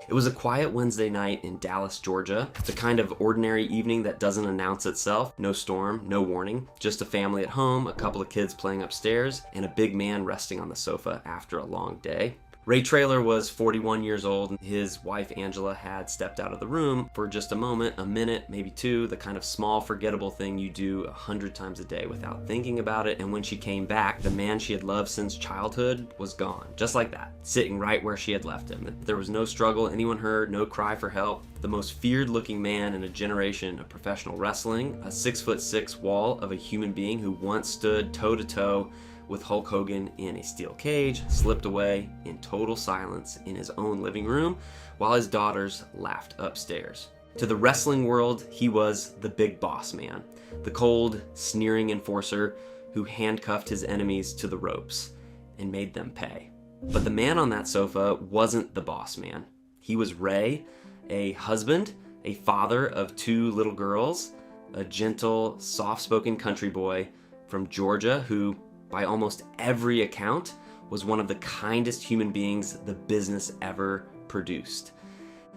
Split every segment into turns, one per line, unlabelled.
It was a quiet Wednesday night in Dallas, Georgia. The kind of ordinary evening that doesn't announce itself. No storm, no warning. Just a family at home, a couple of kids playing upstairs, and a big man resting on the sofa after a long day. Ray Traylor was 41 years old, and his wife Angela had stepped out of the room for just a moment, a minute, maybe two, the kind of small, forgettable thing you do 100 times a day without thinking about it. And when she came back, the man she had loved since childhood was gone, just like that, sitting right where she had left him. There was no struggle anyone heard, no cry for help. The most feared looking man in a generation of professional wrestling, a 6'6" wall of a human being who once stood toe to toe with Hulk Hogan in a steel cage, slipped away in total silence in his own living room while his daughters laughed upstairs. To the wrestling world, he was the big boss man, the cold, sneering enforcer who handcuffed his enemies to the ropes and made them pay. But the man on that sofa wasn't the boss man. He was Ray, a husband, a father of 2 little girls, a gentle, soft-spoken country boy from Georgia who, by almost every account, was one of the kindest human beings the business ever produced.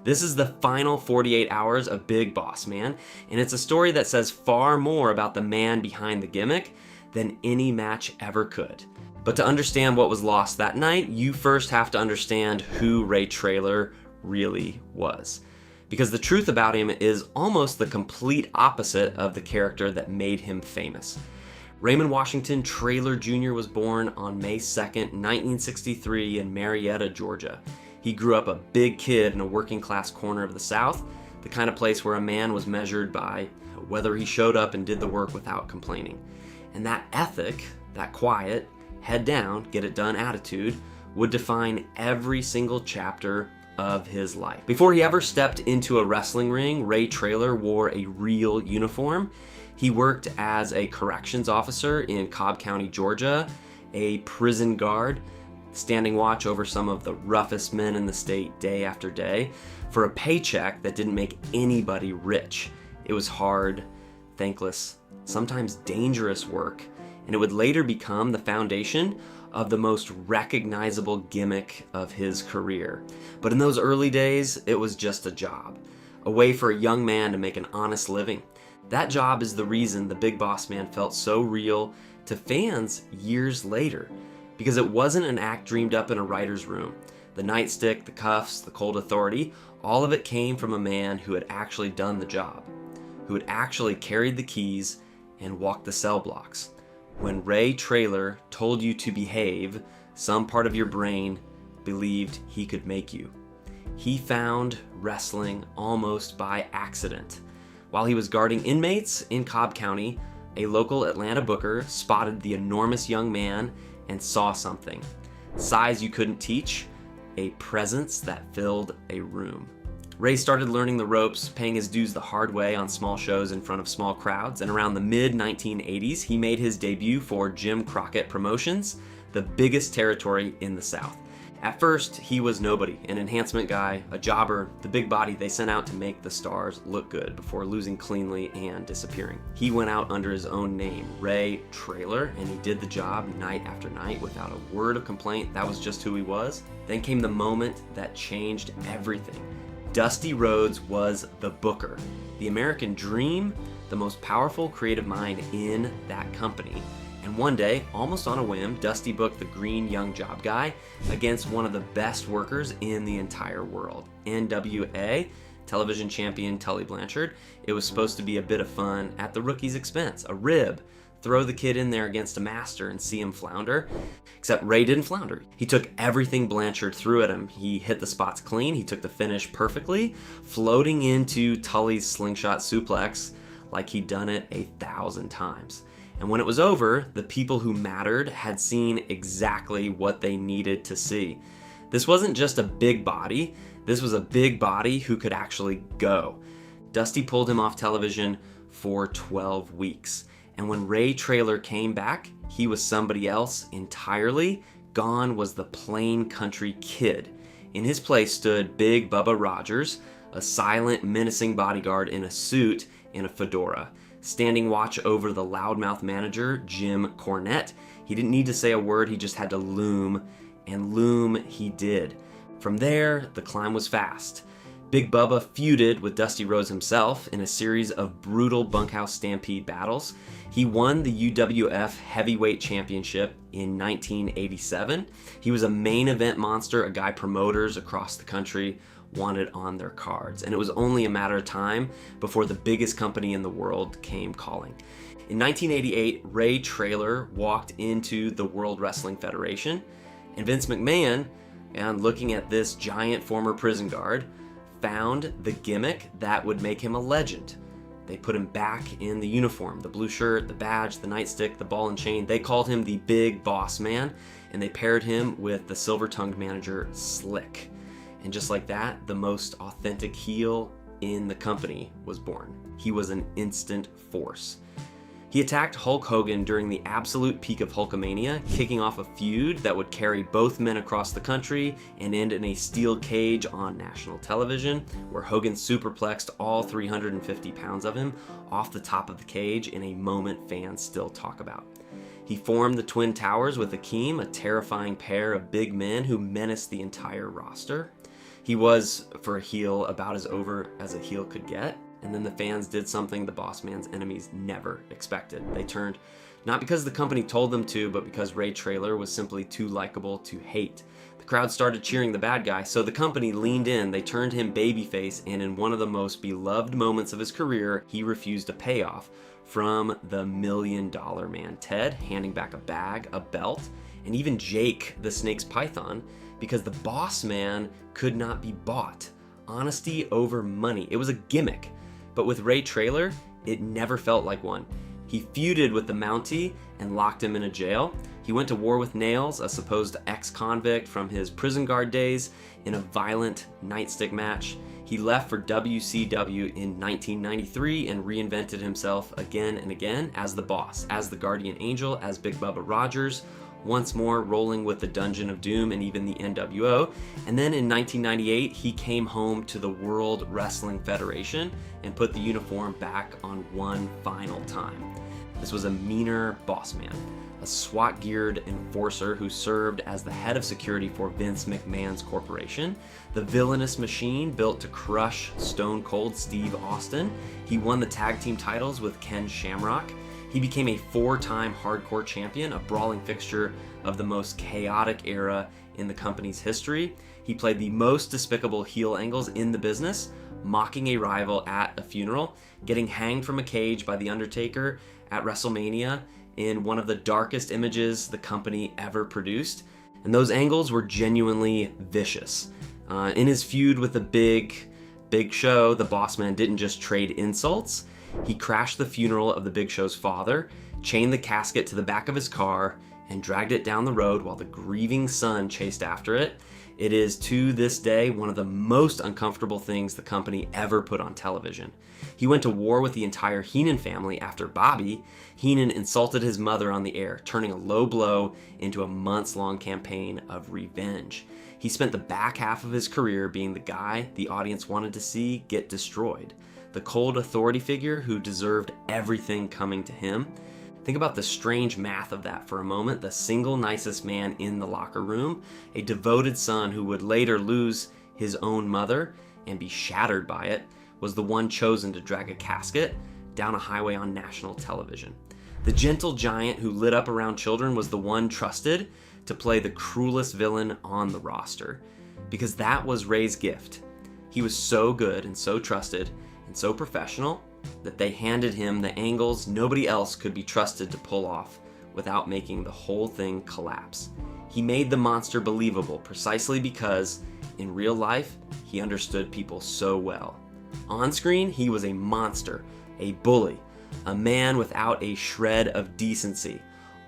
This is the final 48 hours of Big Boss Man, and it's a story that says far more about the man behind the gimmick than any match ever could. But to understand what was lost that night, you first have to understand who Ray Traylor really was. Because the truth about him is almost the complete opposite of the character that made him famous. Raymond Washington Traylor Jr. was born on May 2nd, 1963 in Marietta, Georgia. He grew up a big kid in a working class corner of the South, the kind of place where a man was measured by whether he showed up and did the work without complaining. And that ethic, that quiet, head down, get it done attitude, would define every single chapter of his life. Before he ever stepped into a wrestling ring, Ray Traylor wore a real uniform. He worked as a corrections officer in Cobb County, Georgia, a prison guard, standing watch over some of the roughest men in the state day after day, for a paycheck that didn't make anybody rich. It was hard, thankless, sometimes dangerous work, and it would later become the foundation of the most recognizable gimmick of his career. But in those early days, it was just a job, a way for a young man to make an honest living. That job is the reason the Big Boss Man felt so real to fans years later, because it wasn't an act dreamed up in a writer's room. The nightstick, the cuffs, the cold authority, all of it came from a man who had actually done the job, who had actually carried the keys and walked the cell blocks. When Ray Traylor told you to behave, some part of your brain believed he could make you. He found wrestling almost by accident. While he was guarding inmates in Cobb County, a local Atlanta booker spotted the enormous young man and saw something. Size you couldn't teach, a presence that filled a room. Ray started learning the ropes, paying his dues the hard way on small shows in front of small crowds, and around the mid-1980s, he made his debut for Jim Crockett Promotions, the biggest territory in the South. At first, he was nobody, an enhancement guy, a jobber, the big body they sent out to make the stars look good before losing cleanly and disappearing. He went out under his own name, Ray Traylor, and he did the job night after night without a word of complaint. That was just who he was. Then came the moment that changed everything. Dusty Rhodes was the booker, the American dream, the most powerful creative mind in that company. And one day, almost on a whim, Dusty booked the green young job guy against one of the best workers in the entire world, NWA television champion Tully Blanchard. It was supposed to be a bit of fun at the rookie's expense, a rib. Throw the kid in there against a master and see him flounder. Except Ray didn't flounder. He took everything Blanchard threw at him. He hit the spots clean. He took the finish perfectly, floating into Tully's slingshot suplex like he'd done it 1,000 times. And when it was over, the people who mattered had seen exactly what they needed to see. This wasn't just a big body. This was a big body who could actually go. Dusty pulled him off television for 12 weeks. And when Ray Traylor came back, he was somebody else entirely. Gone was the plain country kid. In his place stood Big Bubba Rogers, a silent, menacing bodyguard in a suit and a fedora, standing watch over the loudmouth manager, Jim Cornette. He didn't need to say a word, he just had to loom, and loom he did. From there, the climb was fast. Big Bubba feuded with Dusty Rhodes himself in a series of brutal bunkhouse stampede battles. He won the UWF Heavyweight Championship in 1987. He was a main event monster, a guy promoters across the country wanted on their cards. And it was only a matter of time before the biggest company in the world came calling. In 1988, Ray Traylor walked into the World Wrestling Federation, and Vince McMahon, and looking at this giant former prison guard, found the gimmick that would make him a legend. They put him back in the uniform, the blue shirt, the badge, the nightstick, the ball and chain. They called him the Big Boss Man, and they paired him with the silver-tongued manager Slick. And just like that, the most authentic heel in the company was born. He was an instant force. He attacked Hulk Hogan during the absolute peak of Hulkamania, kicking off a feud that would carry both men across the country and end in a steel cage on national television, where Hogan superplexed all 350 pounds of him off the top of the cage in a moment fans still talk about. He formed the Twin Towers with Akeem, a terrifying pair of big men who menaced the entire roster. He was, for a heel, about as over as a heel could get. And then the fans did something the Boss Man's enemies never expected. They turned, not because the company told them to, but because Ray Traylor was simply too likable to hate. The crowd started cheering the bad guy, so the company leaned in. They turned him babyface, and in one of the most beloved moments of his career, he refused a payoff from the $1 Million Man Ted, handing back a bag, a belt, and even Jake the Snake's Python, because the Boss Man could not be bought. Honesty over money. It was a gimmick. But with Ray Traylor, it never felt like one. He feuded with the Mountie and locked him in a jail. He went to war with Nails, a supposed ex-convict from his prison guard days, in a violent nightstick match. He left for WCW in 1993 and reinvented himself again and again as the Boss, as the Guardian Angel, as Big Bubba Rogers, once more rolling with the Dungeon of Doom and even the NWO. And then in 1998, he came home to the World Wrestling Federation and put the uniform back on one final time. This was a meaner boss man, a SWAT-geared enforcer who served as the head of security for Vince McMahon's corporation, the villainous machine built to crush Stone Cold Steve Austin. He won the tag team titles with Ken Shamrock. He became a 4-time hardcore champion, a brawling fixture of the most chaotic era in the company's history. He played the most despicable heel angles in the business, mocking a rival at a funeral, getting hanged from a cage by The Undertaker at WrestleMania in one of the darkest images the company ever produced. And those angles were genuinely vicious. In his feud with the Big Show, the Boss Man didn't just trade insults. He crashed the funeral of the Big Show's father, chained the casket to the back of his car, and dragged it down the road while the grieving son chased after it. It is, to this day, one of the most uncomfortable things the company ever put on television. He went to war with the entire Heenan family after Bobby. Heenan insulted his mother on the air, turning a low blow into a months-long campaign of revenge. He spent the back half of his career being the guy the audience wanted to see get destroyed, the cold authority figure who deserved everything coming to him. Think about the strange math of that for a moment. The single nicest man in the locker room, a devoted son who would later lose his own mother and be shattered by it, was the one chosen to drag a casket down a highway on national television. The gentle giant who lit up around children was the one trusted to play the cruelest villain on the roster, because that was Ray's gift. He was so good and so trusted and so professional that they handed him the angles nobody else could be trusted to pull off without making the whole thing collapse. He made the monster believable precisely because, in real life, he understood people so well. On screen, he was a monster, a bully, a man without a shred of decency.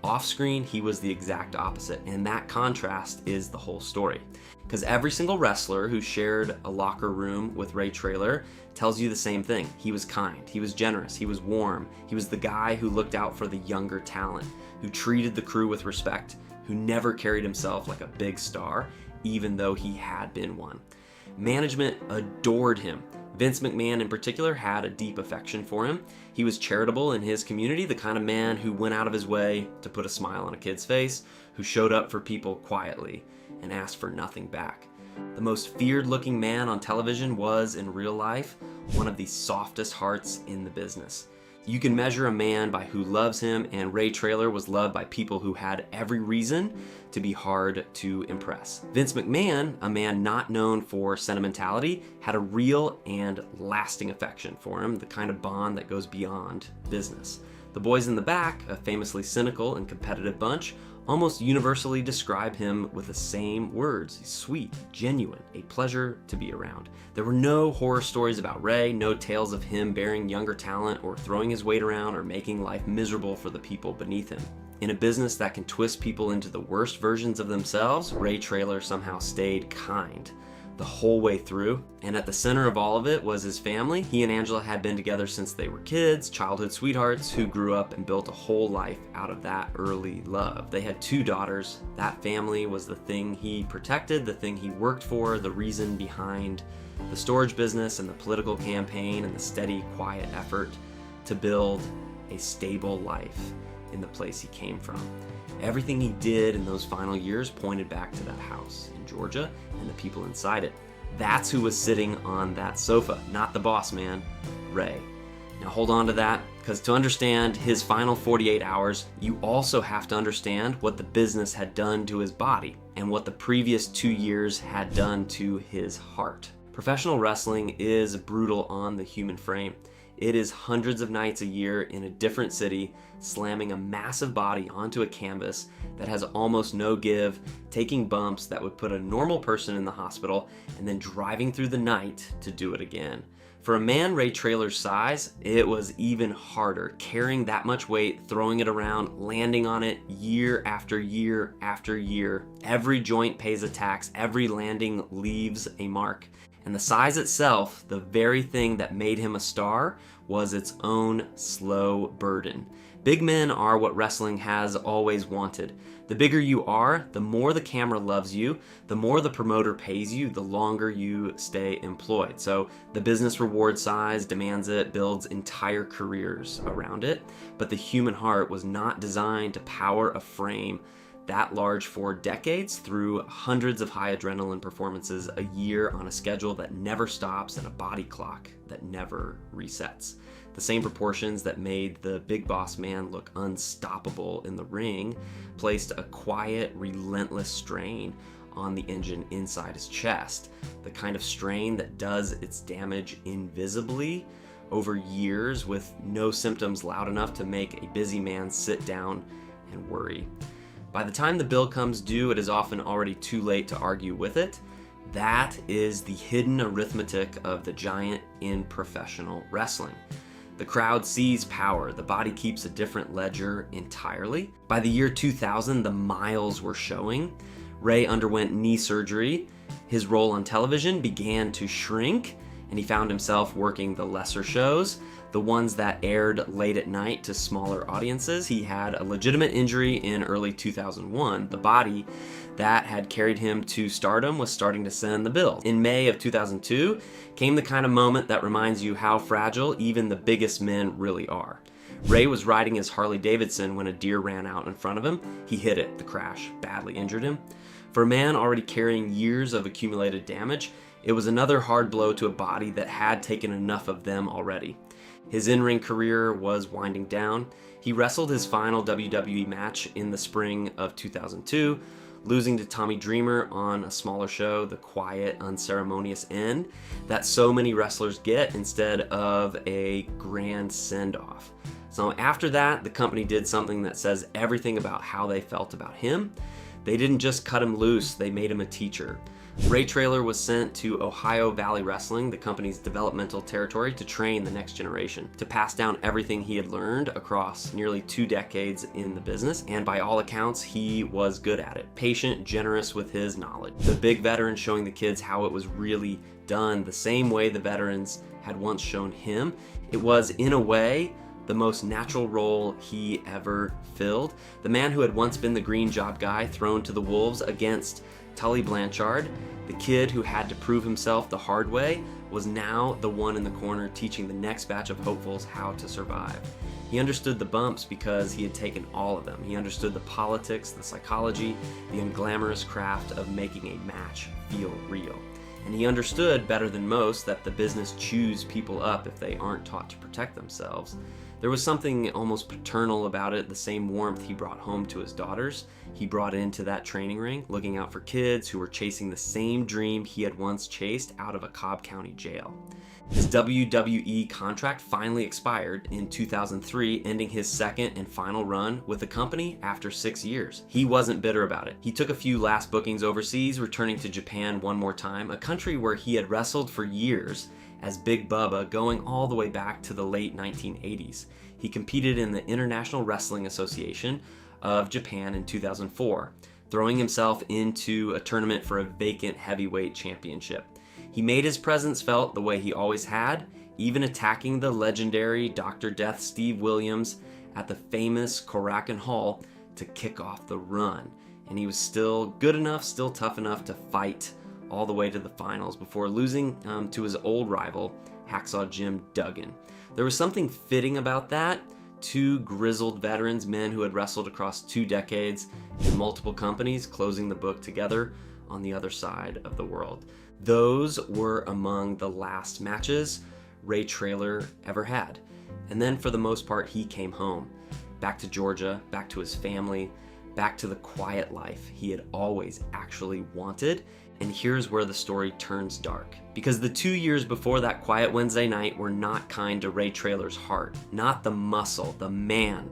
Off screen, he was the exact opposite, and that contrast is the whole story. Because every single wrestler who shared a locker room with Ray Traylor tells you the same thing. He was kind, he was generous, he was warm, he was the guy who looked out for the younger talent, who treated the crew with respect, who never carried himself like a big star, even though he had been one. Management adored him. Vince McMahon in particular had a deep affection for him. He was charitable in his community, the kind of man who went out of his way to put a smile on a kid's face, who showed up for people quietly and asked for nothing back. The most feared looking man on television was, in real life, one of the softest hearts in the business. You can measure a man by who loves him, and Ray Traylor was loved by people who had every reason to be hard to impress. Vince McMahon, a man not known for sentimentality, had a real and lasting affection for him, the kind of bond that goes beyond business. The boys in the back, a famously cynical and competitive bunch, almost universally describe him with the same words. He's sweet, genuine, a pleasure to be around. There were no horror stories about Ray, no tales of him burying younger talent or throwing his weight around or making life miserable for the people beneath him. In a business that can twist people into the worst versions of themselves, Ray Traylor somehow stayed kind the whole way through. And at the center of all of it was his family. He and Angela had been together since they were kids, childhood sweethearts who grew up and built a whole life out of that early love. They had 2 daughters. That family was the thing he protected, the thing he worked for, the reason behind the storage business and the political campaign and the steady, quiet effort to build a stable life in the place he came from. Everything he did in those final years pointed back to that house in Georgia and the people inside it. That's who was sitting on that sofa, not the boss man, Ray. Now hold on to that, because to understand his final 48 hours, you also have to understand what the business had done to his body and what the previous 2 years had done to his heart. Professional wrestling is brutal on the human frame. It is hundreds of nights a year in a different city, slamming a massive body onto a canvas that has almost no give, taking bumps that would put a normal person in the hospital, and then driving through the night to do it again. For a man Ray Traylor's size, it was even harder, carrying that much weight, throwing it around, landing on it year after year after year. Every joint pays a tax, every landing leaves a mark. And the size itself, the very thing that made him a star, was its own slow burden. Big men are what wrestling has always wanted. The bigger you are, the more the camera loves you, the more the promoter pays you, the longer you stay employed. So the business reward size demands it, builds entire careers around it. But the human heart was not designed to power a frame that large for decades through hundreds of high adrenaline performances a year on a schedule that never stops and a body clock that never resets. The same proportions that made the big boss man look unstoppable in the ring placed a quiet, relentless strain on the engine inside his chest, the kind of strain that does its damage invisibly over years with no symptoms loud enough to make a busy man sit down and worry. By the time the bill comes due, it is often already too late to argue with it. That is the hidden arithmetic of the giant in professional wrestling. The crowd sees power, the body keeps a different ledger entirely. By the year 2000, the miles were showing. Ray underwent knee surgery. His role on television began to shrink, and he found himself working the lesser shows, the ones that aired late at night to smaller audiences. He had a legitimate injury in early 2001. The body that had carried him to stardom was starting to send the bill. In May of 2002 came the kind of moment that reminds you how fragile even the biggest men really are. Ray was riding his Harley Davidson when a deer ran out in front of him. He hit it. The crash badly injured him. For a man already carrying years of accumulated damage, it was another hard blow to a body that had taken enough of them already. His in-ring career was winding down. He wrestled his final WWE match in the spring of 2002, losing to Tommy Dreamer on a smaller show, the quiet, unceremonious end that so many wrestlers get instead of a grand send-off. So after that, the company did something that says everything about how they felt about him. They didn't just cut him loose, they made him a teacher. Ray Traylor was sent to Ohio Valley Wrestling, the company's developmental territory, to train the next generation, to pass down everything he had learned across nearly 2 decades in the business, and by all accounts, he was good at it. Patient, generous with his knowledge. The big veteran showing the kids how it was really done, the same way the veterans had once shown him. It was, in a way, the most natural role he ever filled. The man who had once been the green job guy thrown to the wolves against Tully Blanchard, the kid who had to prove himself the hard way, was now the one in the corner teaching the next batch of hopefuls how to survive. He understood the bumps because he had taken all of them. He understood the politics, the psychology, the unglamorous craft of making a match feel real. And he understood better than most that the business chews people up if they aren't taught to protect themselves. There was something almost paternal about it, the same warmth he brought home to his daughters. He brought into that training ring, looking out for kids who were chasing the same dream he had once chased out of a Cobb County jail. His WWE contract finally expired in 2003, ending his second and final run with the company after 6 years. He wasn't bitter about it. He took a few last bookings overseas, returning to Japan one more time, a country where he had wrestled for years as Big Bubba, going all the way back to the late 1980s. He competed in the International Wrestling Association of Japan in 2004, throwing himself into a tournament for a vacant heavyweight championship. He made his presence felt the way he always had, even attacking the legendary Dr. Death Steve Williams at the famous Korakuen Hall to kick off the run. And he was still good enough, still tough enough to fight all the way to the finals before losing to his old rival, Hacksaw Jim Duggan. There was something fitting about that. Two grizzled veterans, men who had wrestled across 2 decades in multiple companies, closing the book together on the other side of the world. Those were among the last matches Ray Traylor ever had. And then for the most part, he came home, back to Georgia, back to his family, back to the quiet life he had always actually wanted. And here's where the story turns dark. Because the 2 years before that quiet Wednesday night were not kind to Ray Traylor's heart, not the muscle, the man.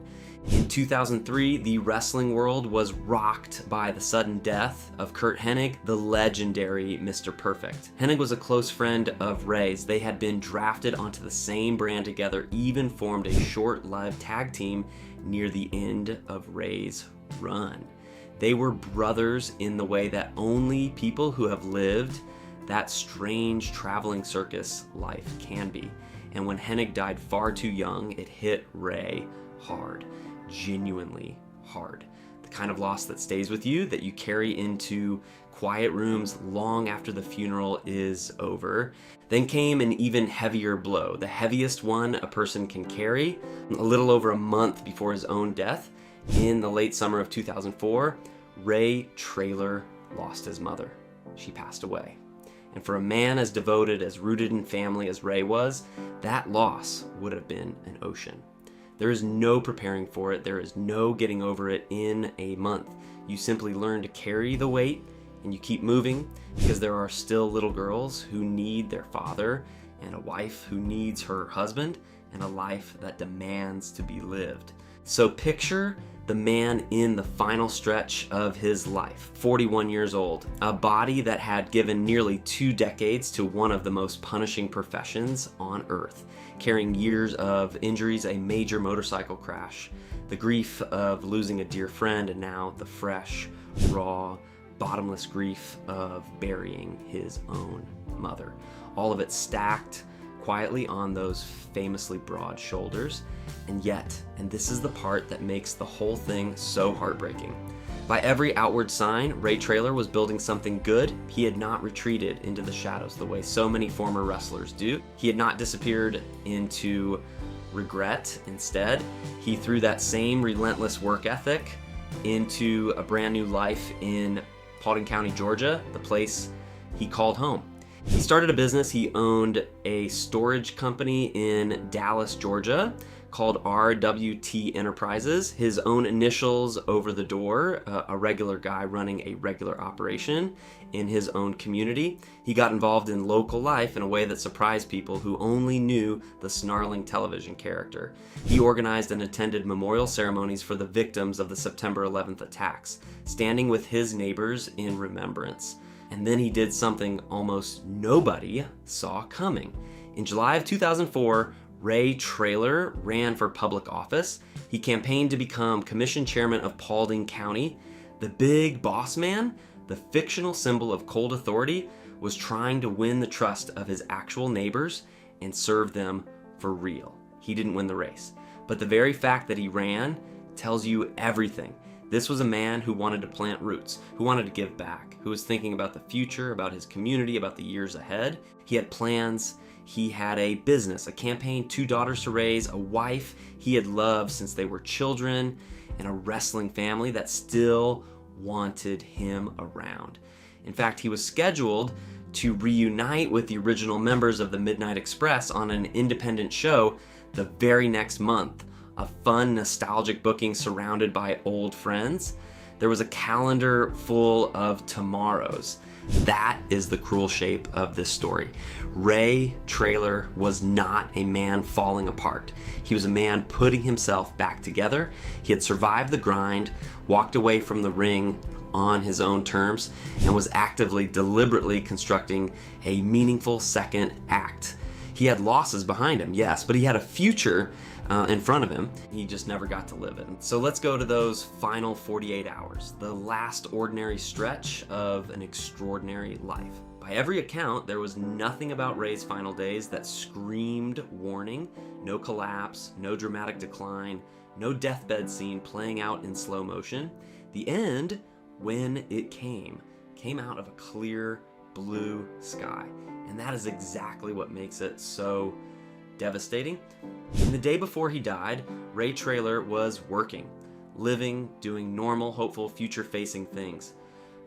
In 2003, the wrestling world was rocked by the sudden death of Curt Hennig, the legendary Mr. Perfect. Hennig was a close friend of Ray's. They had been drafted onto the same brand together, even formed a short-lived tag team near the end of Ray's run. They were brothers in the way that only people who have lived that strange traveling circus life can be. And when Hennig died far too young, it hit Ray hard, genuinely hard. The kind of loss that stays with you, that you carry into quiet rooms long after the funeral is over. Then came an even heavier blow, the heaviest one a person can carry. A little over a month before his own death, in the late summer of 2004, Ray Traylor lost his mother. She passed away. And for a man as devoted, as rooted in family as Ray was, that loss would have been an ocean. There is no preparing for it. There is no getting over it in a month. You simply learn to carry the weight and you keep moving, because there are still little girls who need their father, and a wife who needs her husband, and a life that demands to be lived. So picture the man in the final stretch of his life, 41 years old, a body that had given nearly 2 decades to one of the most punishing professions on earth, carrying years of injuries, a major motorcycle crash, the grief of losing a dear friend, and now the fresh, raw, bottomless grief of burying his own mother. All of it stacked quietly on those famously broad shoulders. And yet, and this is the part that makes the whole thing so heartbreaking, by every outward sign, Ray Traylor was building something good. He had not retreated into the shadows the way so many former wrestlers do. He had not disappeared into regret. Instead, he threw that same relentless work ethic into a brand new life in Paulding County, Georgia, the place he called home. He started a business. He owned a storage company in Dallas, Georgia, called RWT Enterprises, his own initials over the door, a regular guy running a regular operation in his own community. He got involved in local life in a way that surprised people who only knew the snarling television character. He organized and attended memorial ceremonies for the victims of the September 11th attacks, standing with his neighbors in remembrance. And then he did something almost nobody saw coming. In July of 2004, Ray Traylor ran for public office. He campaigned to become commission chairman of Paulding County. The big boss man, the fictional symbol of cold authority, was trying to win the trust of his actual neighbors and serve them for real. He didn't win the race, but the very fact that he ran tells you everything. This was a man who wanted to plant roots, who wanted to give back, who was thinking about the future, about his community, about the years ahead. He had plans. He had a business, a campaign, 2 daughters to raise, a wife he had loved since they were children, and a wrestling family that still wanted him around. In fact, he was scheduled to reunite with the original members of the Midnight Express on an independent show the very next month. A fun, nostalgic booking surrounded by old friends. There was a calendar full of tomorrows. That is the cruel shape of this story. Ray Traylor was not a man falling apart. He was a man putting himself back together. He had survived the grind, walked away from the ring on his own terms, and was actively, deliberately constructing a meaningful second act. He had losses behind him, yes, but he had a future in front of him. He just never got to live it. So let's go to those final 48 hours, the last ordinary stretch of an extraordinary life. By every account, there was nothing about Ray's final days that screamed warning. No collapse, no dramatic decline, no deathbed scene playing out in slow motion. The end, when it came out of a clear blue sky. And that is exactly what makes it so devastating. In the day before he died, Ray Traylor was working, living, doing normal, hopeful, future-facing things.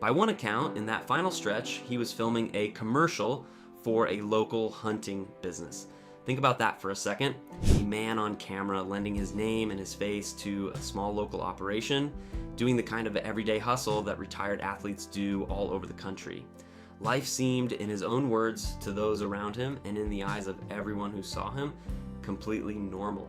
By one account, in that final stretch, he was filming a commercial for a local hunting business. Think about that for a second. A man on camera lending his name and his face to a small local operation, doing the kind of everyday hustle that retired athletes do all over the country. Life seemed, in his own words, to those around him and in the eyes of everyone who saw him, completely normal,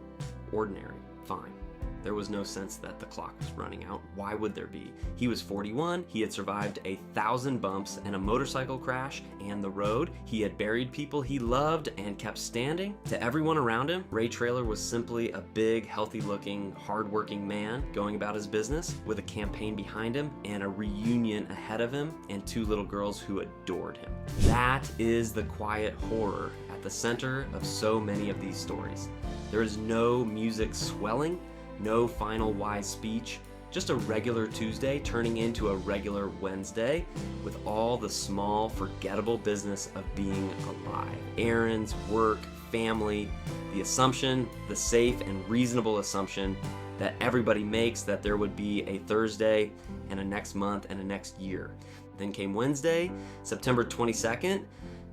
ordinary, fine. There was no sense that the clock was running out. Why would there be? He was 41, he had survived 1,000 bumps and a motorcycle crash and the road. He had buried people he loved and kept standing. To everyone around him, Ray Traylor was simply a big, healthy-looking, hard-working man going about his business with a campaign behind him and a reunion ahead of him and 2 little girls who adored him. That is the quiet horror at the center of so many of these stories. There is no music swelling, no final wise speech, just a regular Tuesday turning into a regular Wednesday with all the small, forgettable business of being alive. Errands, work, family, the assumption, the safe and reasonable assumption that everybody makes that there would be a Thursday and a next month and a next year. Then came Wednesday, September 22nd,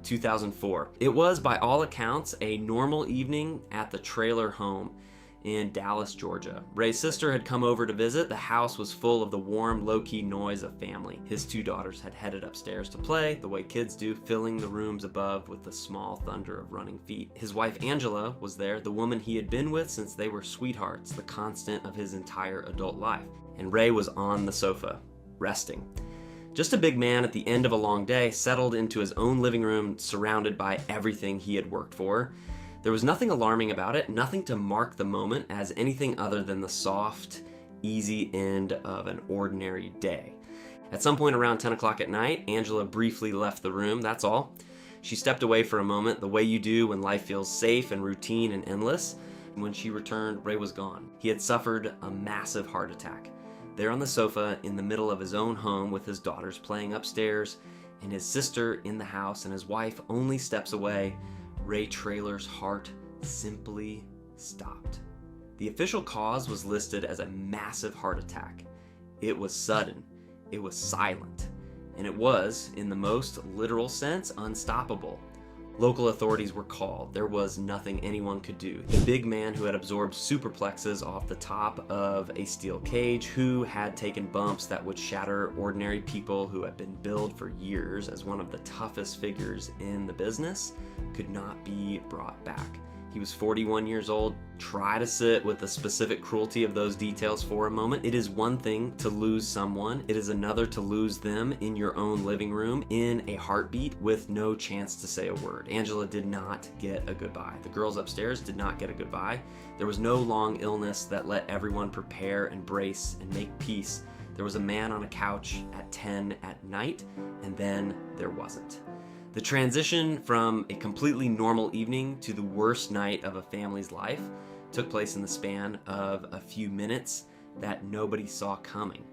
2004. It was, by all accounts, a normal evening at the Traylor home in Dallas, Georgia. Ray's sister had come over to visit. The house was full of the warm, low-key noise of family. His 2 daughters had headed upstairs to play, the way kids do, filling the rooms above with the small thunder of running feet. His wife Angela was there, the woman he had been with since they were sweethearts, the constant of his entire adult life. And Ray was on the sofa, resting. Just a big man at the end of a long day, settled into his own living room, surrounded by everything he had worked for. There was nothing alarming about it, nothing to mark the moment as anything other than the soft, easy end of an ordinary day. At some point around 10 o'clock at night, Angela briefly left the room, that's all. She stepped away for a moment, the way you do when life feels safe and routine and endless. And when she returned, Ray was gone. He had suffered a massive heart attack. There on the sofa in the middle of his own home with his daughters playing upstairs and his sister in the house and his wife only steps away, Ray Traylor's heart simply stopped. The official cause was listed as a massive heart attack. It was sudden, it was silent, and it was, in the most literal sense, unstoppable. Local authorities were called. There was nothing anyone could do. The big man who had absorbed superplexes off the top of a steel cage, who had taken bumps that would shatter ordinary people who had been billed for years as one of the toughest figures in the business, could not be brought back. He was 41 years old. Try to sit with the specific cruelty of those details for a moment. It is one thing to lose someone. It is another to lose them in your own living room in a heartbeat with no chance to say a word. Angela did not get a goodbye. The girls upstairs did not get a goodbye. There was no long illness that let everyone prepare and brace and make peace. There was a man on a couch at 10 at night, and then there wasn't. The transition from a completely normal evening to the worst night of a family's life took place in the span of a few minutes, that nobody saw coming.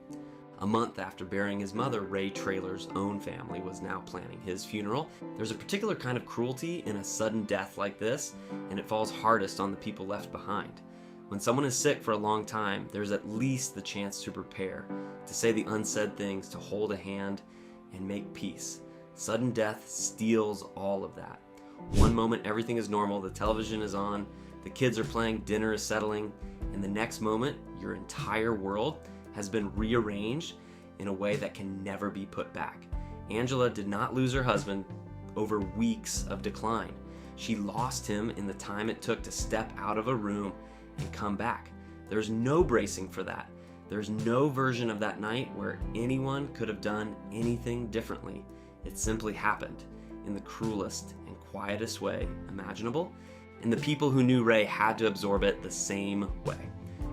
A month after burying his mother, Ray Traylor's own family was now planning his funeral. There's a particular kind of cruelty in a sudden death like this, and it falls hardest on the people left behind. When someone is sick for a long time, there's at least the chance to prepare, to say the unsaid things, to hold a hand, and make peace. Sudden death steals all of that. One moment everything is normal, the television is on, the kids are playing, dinner is settling, and the next moment, your entire world has been rearranged in a way that can never be put back. Angela did not lose her husband over weeks of decline. She lost him in the time it took to step out of a room and come back. There's no bracing for that. There's no version of that night where anyone could have done anything differently. It simply happened in the cruelest and quietest way imaginable, and the people who knew Ray had to absorb it the same way,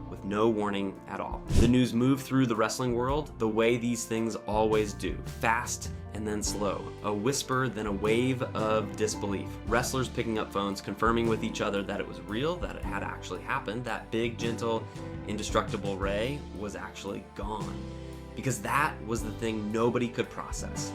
with no warning at all. The news moved through the wrestling world the way these things always do, fast and then slow, a whisper, then a wave of disbelief. Wrestlers picking up phones, confirming with each other that it was real, that it had actually happened, that big, gentle, indestructible Ray was actually gone. Because that was the thing nobody could process.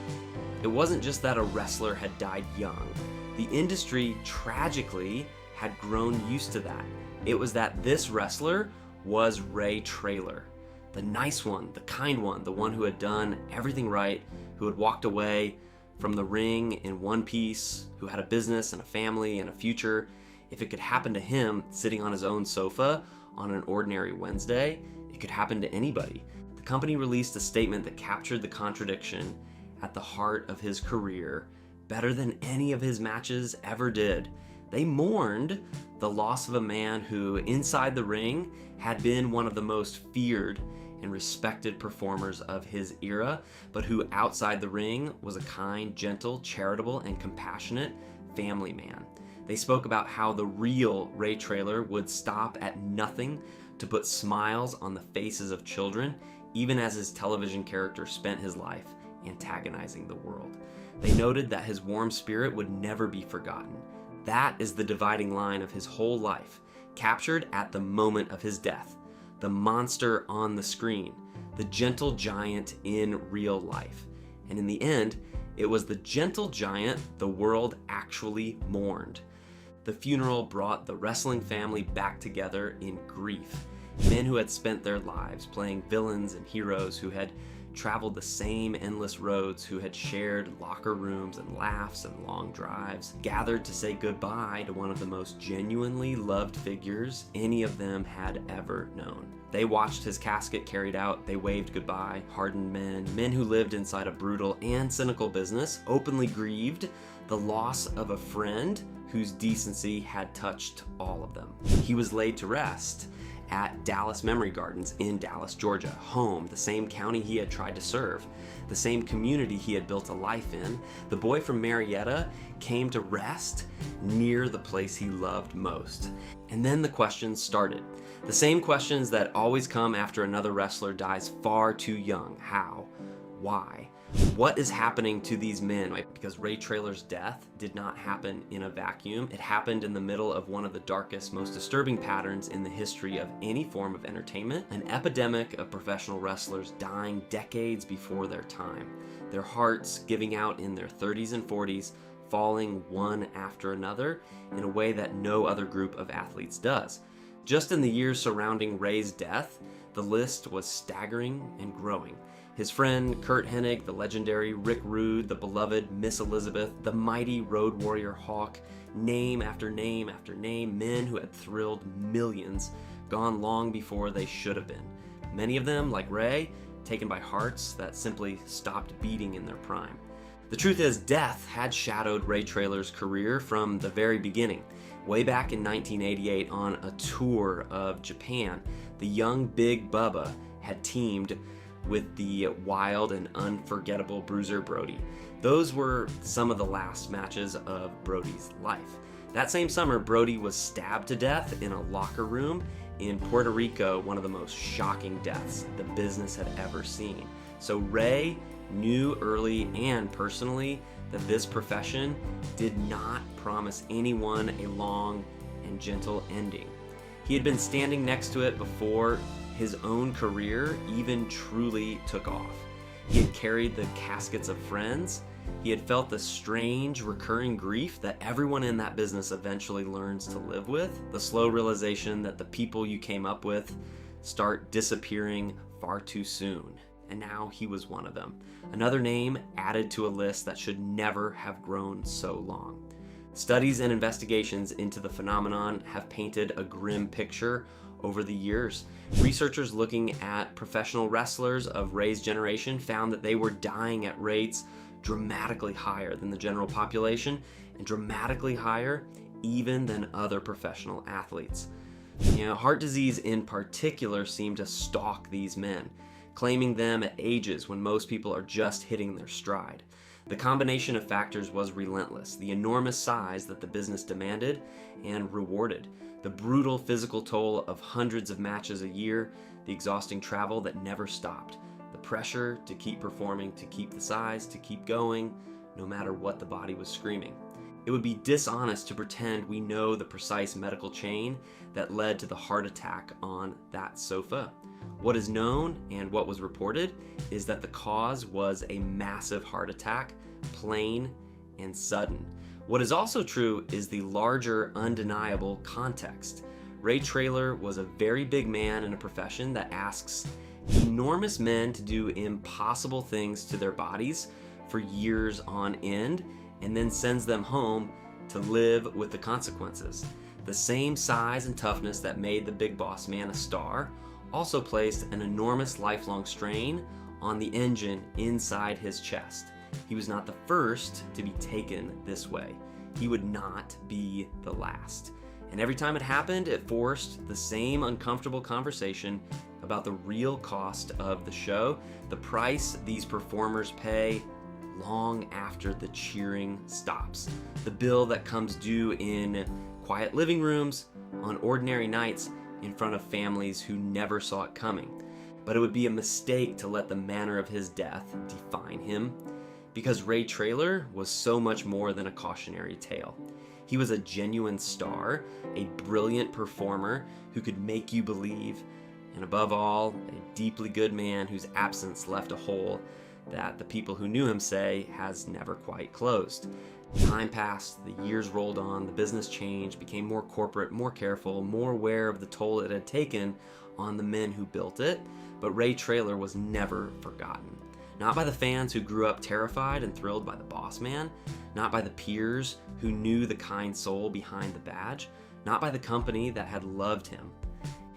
It wasn't just that a wrestler had died young. The industry, tragically, had grown used to that. It was that this wrestler was Ray Traylor. The nice one, the kind one, the one who had done everything right, who had walked away from the ring in one piece, who had a business and a family and a future. If it could happen to him sitting on his own sofa on an ordinary Wednesday, it could happen to anybody. The company released a statement that captured the contradiction at the heart of his career better than any of his matches ever did. They mourned the loss of a man who, inside the ring, had been one of the most feared and respected performers of his era, but who outside the ring was a kind, gentle, charitable, and compassionate family man. They spoke about how the real Ray Traylor would stop at nothing to put smiles on the faces of children, even as his television character spent his life antagonizing the world. They noted that his warm spirit would never be forgotten. That is the dividing line of his whole life, captured at the moment of his death. The monster on the screen, the gentle giant in real life. And in the end, it was the gentle giant the world actually mourned. The funeral brought the wrestling family back together in grief. Men who had spent their lives playing villains and heroes, who had traveled the same endless roads, who had shared locker rooms and laughs and long drives, gathered to say goodbye to one of the most genuinely loved figures any of them had ever known. They watched his casket carried out, they waved goodbye, hardened men who lived inside a brutal and cynical business, openly grieved the loss of a friend whose decency had touched all of them. He was laid to rest at Dallas Memory Gardens in Dallas, Georgia, home, the same county he had tried to serve, the same community he had built a life in. The boy from Marietta came to rest near the place he loved most. And then the questions started. The same questions that always come after another wrestler dies far too young. How? Why? What is happening to these men? Because Ray Traylor's death did not happen in a vacuum. It happened in the middle of one of the darkest, most disturbing patterns in the history of any form of entertainment, an epidemic of professional wrestlers dying decades before their time, their hearts giving out in their 30s and 40s, falling one after another in a way that no other group of athletes does. Just in the years surrounding Ray's death, the list was staggering and growing. His friend Kurt Hennig, the legendary Rick Rude, the beloved Miss Elizabeth, the mighty Road Warrior Hawk, name after name after name, men who had thrilled millions, gone long before they should have been. Many of them, like Ray, taken by hearts that simply stopped beating in their prime. The truth is, death had shadowed Ray Traylor's career from the very beginning. Way back in 1988, on a tour of Japan, the young Big Bubba had teamed with the wild and unforgettable Bruiser Brody. Those were some of the last matches of Brody's life. That same summer, Brody was stabbed to death in a locker room in Puerto Rico, one of the most shocking deaths the business had ever seen. So Ray knew early and personally that this profession did not promise anyone a long and gentle ending. He had been standing next to it before his own career even truly took off. He had carried the caskets of friends. He had felt the strange, recurring grief that everyone in that business eventually learns to live with. The slow realization that the people you came up with start disappearing far too soon. And now he was one of them. Another name added to a list that should never have grown so long. Studies and investigations into the phenomenon have painted a grim picture over the years. Researchers looking at professional wrestlers of Ray's generation found that they were dying at rates dramatically higher than the general population and dramatically higher even than other professional athletes. Heart disease in particular seemed to stalk these men, claiming them at ages when most people are just hitting their stride. The combination of factors was relentless: the enormous size that the business demanded and rewarded, the brutal physical toll of hundreds of matches a year, the exhausting travel that never stopped, the pressure to keep performing, to keep the size, to keep going, no matter what the body was screaming. It would be dishonest to pretend we know the precise medical chain that led to the heart attack on that sofa. What is known and what was reported is that the cause was a massive heart attack, plain and sudden. What is also true is the larger, undeniable context. Ray Traylor was a very big man in a profession that asks enormous men to do impossible things to their bodies for years on end, and then sends them home to live with the consequences. The same size and toughness that made the big boss man a star also placed an enormous lifelong strain on the engine inside his chest. He was not the first to be taken this way. He would not be the last. And every time it happened, it forced the same uncomfortable conversation about the real cost of the show, the price these performers pay long after the cheering stops, the bill that comes due in quiet living rooms, on ordinary nights, in front of families who never saw it coming. But it would be a mistake to let the manner of his death define him, because Ray Traylor was so much more than a cautionary tale. He was a genuine star, a brilliant performer who could make you believe, and above all, a deeply good man whose absence left a hole that the people who knew him say has never quite closed. Time passed, the years rolled on, the business changed, became more corporate, more careful, more aware of the toll it had taken on the men who built it, but Ray Traylor was never forgotten. Not by the fans who grew up terrified and thrilled by the boss man, not by the peers who knew the kind soul behind the badge, not by the company that had loved him.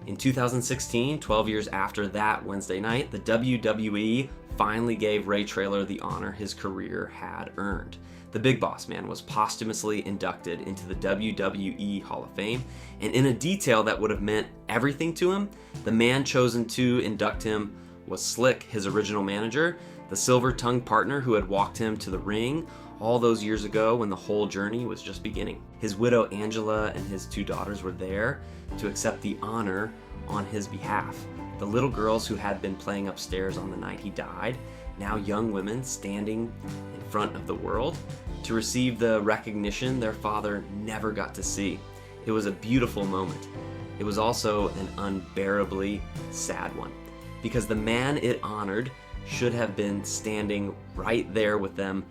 In 2016, 12 years after that Wednesday night, the WWE finally gave Ray Traylor the honor his career had earned. The Big Boss Man was posthumously inducted into the WWE Hall of Fame, and in a detail that would have meant everything to him, the man chosen to induct him was Slick, his original manager, the silver-tongued partner who had walked him to the ring all those years ago when the whole journey was just beginning. His widow Angela and his 2 daughters were there to accept the honor on his behalf. The little girls who had been playing upstairs on the night he died, now young women standing in front of the world to receive the recognition their father never got to see. It was a beautiful moment. It was also an unbearably sad one, because the man it honored should have been standing right there with them,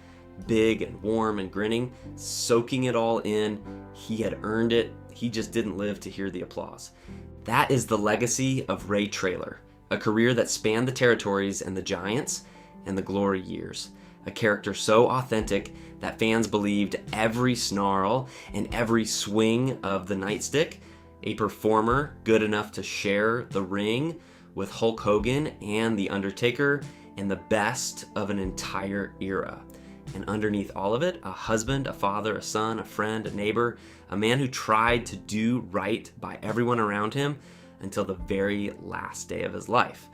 big and warm and grinning, soaking it all in. He had earned it. He just didn't live to hear the applause. That is the legacy of Ray Traylor, a career that spanned the territories and the giants and the glory years. A character so authentic that fans believed every snarl and every swing of the nightstick. A performer good enough to share the ring with Hulk Hogan and the Undertaker, and the best of an entire era. And underneath all of it, a husband, a father, a son, a friend, a neighbor, a man who tried to do right by everyone around him until the very last day of his life.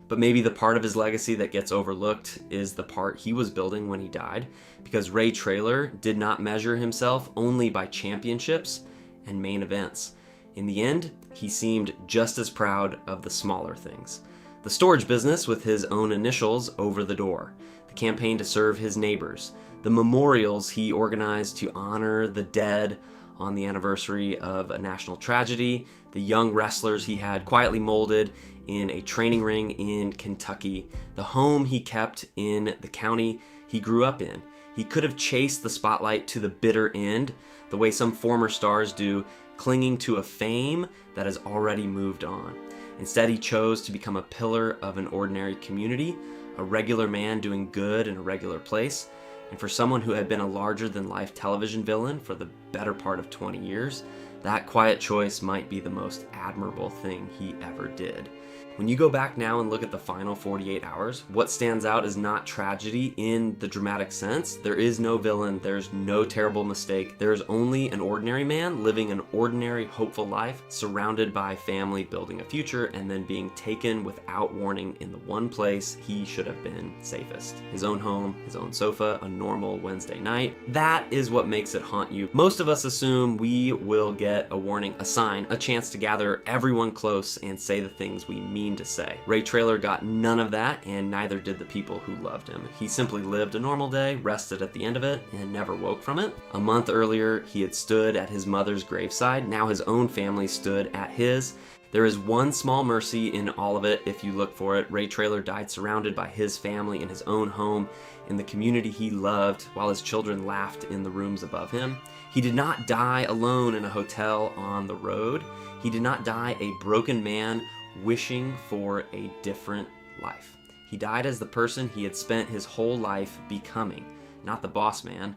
But maybe the part of his legacy that gets overlooked is the part he was building when he died, because Ray Traylor did not measure himself only by championships and main events. In the end, he seemed just as proud of the smaller things. The storage business with his own initials over the door, the campaign to serve his neighbors, the memorials he organized to honor the dead on the anniversary of a national tragedy, the young wrestlers he had quietly molded in a training ring in Kentucky, the home he kept in the county he grew up in. He could have chased the spotlight to the bitter end, the way some former stars do, clinging to a fame that has already moved on. Instead, he chose to become a pillar of an ordinary community, a regular man doing good in a regular place. And for someone who had been a larger-than-life television villain for the better part of 20 years, that quiet choice might be the most admirable thing he ever did. When you go back now and look at the final 48 hours, what stands out is not tragedy in the dramatic sense. There is no villain, there's no terrible mistake. There is only an ordinary man living an ordinary, hopeful life, surrounded by family, building a future, and then being taken without warning in the one place he should have been safest. His own home, his own sofa, a normal Wednesday night. That is what makes it haunt you. Most of us assume we will get a warning, a sign, a chance to gather everyone close and say the things we mean to say. Ray Traylor got none of that, and neither did the people who loved him. He simply lived a normal day, rested at the end of it, and never woke from it. A month earlier, he had stood at his mother's graveside. Now his own family stood at his. There is one small mercy in all of it if you look for it. Ray Traylor died surrounded by his family in his own home, in the community he loved, while his children laughed in the rooms above him. He did not die alone in a hotel on the road. He did not die a broken man wishing for a different life. He died as the person he had spent his whole life becoming, not the boss man,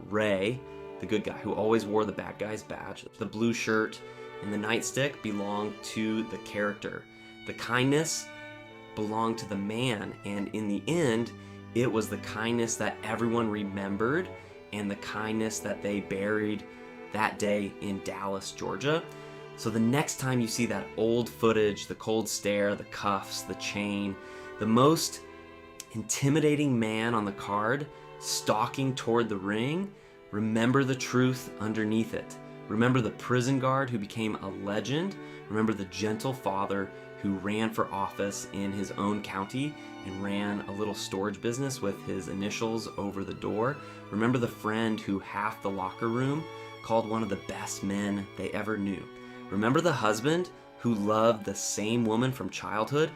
Ray, the good guy who always wore the bad guy's badge. The blue shirt and the nightstick belonged to the character. The kindness belonged to the man, and in the end, it was the kindness that everyone remembered and the kindness that they buried that day in Dallas, Georgia. So the next time you see that old footage, the cold stare, the cuffs, the chain, the most intimidating man on the card stalking toward the ring, remember the truth underneath it. Remember the prison guard who became a legend. Remember the gentle father who ran for office in his own county and ran a little storage business with his initials over the door. Remember the friend who half the locker room called one of the best men they ever knew. Remember the husband who loved the same woman from childhood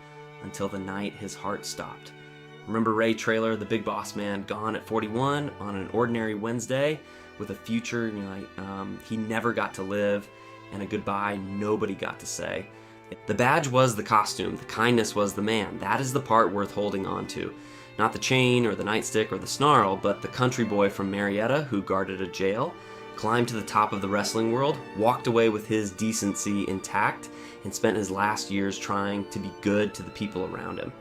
until the night his heart stopped. Remember Ray Traylor, the big boss man, gone at 41 on an ordinary Wednesday with a future he never got to live, and a goodbye nobody got to say. The badge was the costume, the kindness was the man. That is the part worth holding on to. Not the chain or the nightstick or the snarl, but the country boy from Marietta who guarded a jail, climbed to the top of the wrestling world, walked away with his decency intact, and spent his last years trying to be good to the people around him.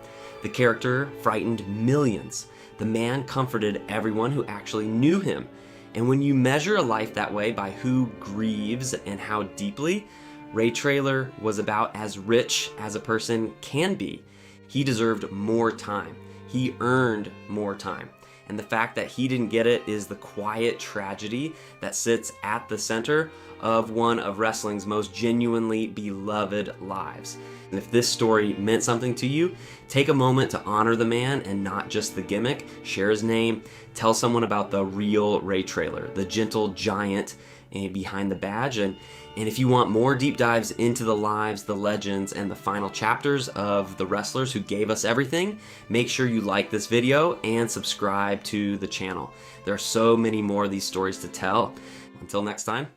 The character frightened millions. The man comforted everyone who actually knew him. And when you measure a life that way by who grieves and how deeply, Ray Traylor was about as rich as a person can be. He deserved more time. He earned more time. And the fact that he didn't get it is the quiet tragedy that sits at the center of one of wrestling's most genuinely beloved lives. And if this story meant something to you, take a moment to honor the man and not just the gimmick. Share his name. Tell someone about the real Ray Traylor, the gentle giant behind the badge. And if you want more deep dives into the lives, the legends, and the final chapters of the wrestlers who gave us everything, make sure you like this video and subscribe to the channel. There are so many more of these stories to tell. Until next time.